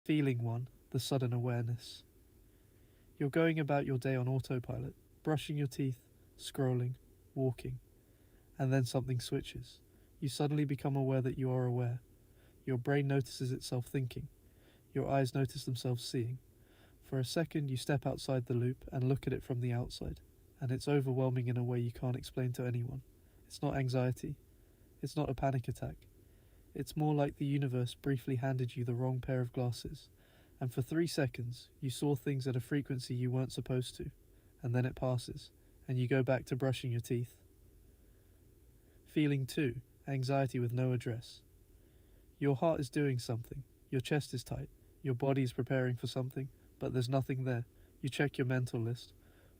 Feeling 1, the sudden awareness. You're going about your day on autopilot, brushing your teeth, scrolling, walking, and then something switches. You suddenly become aware that you are aware. Your brain notices itself thinking. Your eyes notice themselves seeing. For a second, you step outside the loop and look at it from the outside, and it's overwhelming in a way you can't explain to anyone. It's not anxiety. It's not a panic attack. It's more like the universe briefly handed you the wrong pair of glasses, and for 3 seconds, you saw things at a frequency you weren't supposed to, and then it passes, and you go back to brushing your teeth. Feeling 2, anxiety with no address. Your heart is doing something, your chest is tight, your body is preparing for something, but there's nothing there. You check your mental list.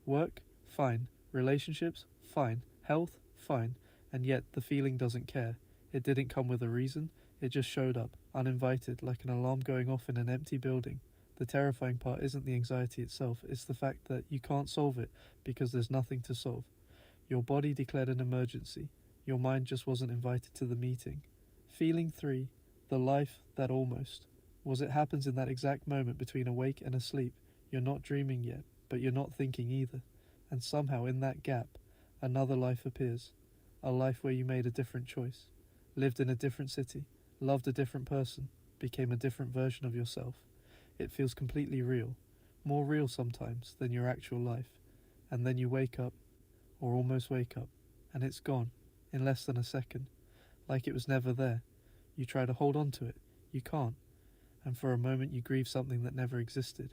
Work? Fine. Relationships? Fine. Health? Fine. And yet the feeling doesn't care. It didn't come with a reason. It just showed up, uninvited, like an alarm going off in an empty building. The terrifying part isn't the anxiety itself, it's the fact that you can't solve it because there's nothing to solve. Your body declared an emergency. Your mind just wasn't invited to the meeting. Feeling 3, the life that almost. Was it happens in that exact moment between awake and asleep. You're not dreaming yet, but you're not thinking either. And somehow in that gap, another life appears. A life where you made a different choice, lived in a different city, loved a different person, became a different version of yourself. It feels completely real, more real sometimes than your actual life. And then you wake up, or almost wake up, and it's gone, in less than a second, like it was never there. You try to hold on to it, you can't, and for a moment you grieve something that never existed.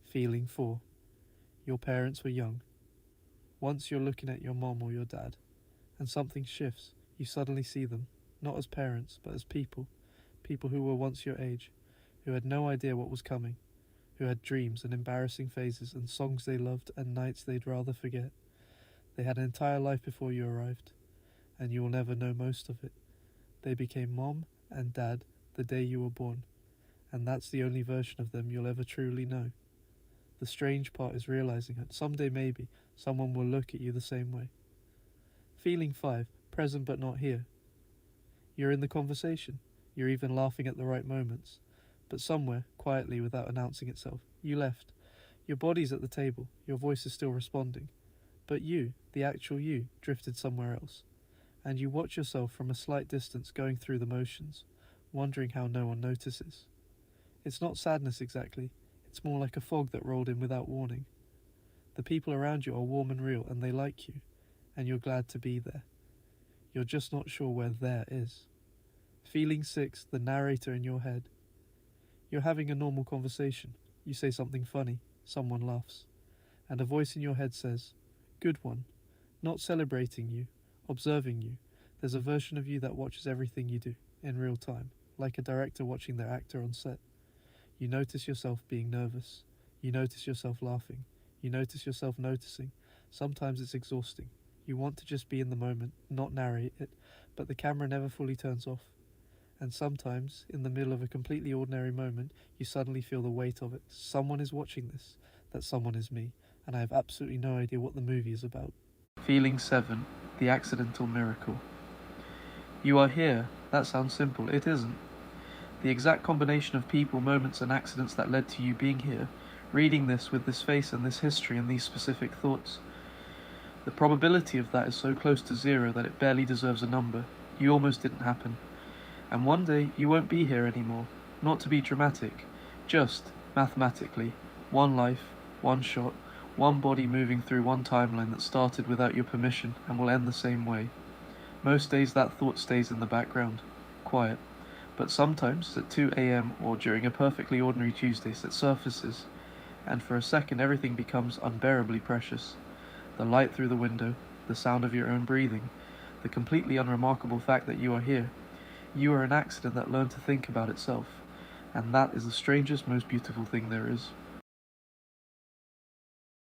Feeling 4. Your parents were young. Once you're looking at your mom or your dad, and something shifts. You suddenly see them, not as parents, but as people. People who were once your age, who had no idea what was coming, who had dreams and embarrassing phases and songs they loved and nights they'd rather forget. They had an entire life before you arrived, and you will never know most of it. They became mom and dad the day you were born, and that's the only version of them you'll ever truly know. The strange part is realizing that someday maybe someone will look at you the same way. Feeling 5, present but not here. You're in the conversation. You're even laughing at the right moments. But somewhere, quietly without announcing itself, you left. Your body's at the table. Your voice is still responding. But you, the actual you, drifted somewhere else. And you watch yourself from a slight distance going through the motions, wondering how no one notices. It's not sadness exactly. It's more like a fog that rolled in without warning. The people around you are warm and real, and they like you, and you're glad to be there. You're just not sure where there is. Feeling 6, the narrator in your head. You're having a normal conversation. You say something funny, someone laughs, and a voice in your head says, "Good one," not celebrating you, observing you. There's a version of you that watches everything you do, in real time, like a director watching their actor on set. You notice yourself being nervous. You notice yourself laughing. You notice yourself noticing. Sometimes it's exhausting. You want to just be in the moment, not narrate it, but the camera never fully turns off. And sometimes, in the middle of a completely ordinary moment, you suddenly feel the weight of it. Someone is watching this. That someone is me, and I have absolutely no idea what the movie is about. Feeling 7, the accidental miracle. You are here. That sounds simple. It isn't. The exact combination of people, moments, and accidents that led to you being here, reading this with this face and this history and these specific thoughts. The probability of that is so close to 0 that it barely deserves a number. You almost didn't happen. And one day you won't be here anymore. Not to be dramatic, just, mathematically, one life, one shot, one body moving through one timeline that started without your permission and will end the same way. Most days that thought stays in the background, quiet. But sometimes at 2 a.m. or during a perfectly ordinary Tuesday it surfaces, and for a second everything becomes unbearably precious. The light through the window, the sound of your own breathing, the completely unremarkable fact that you are here. You are an accident that learned to think about itself, and that is the strangest, most beautiful thing there is.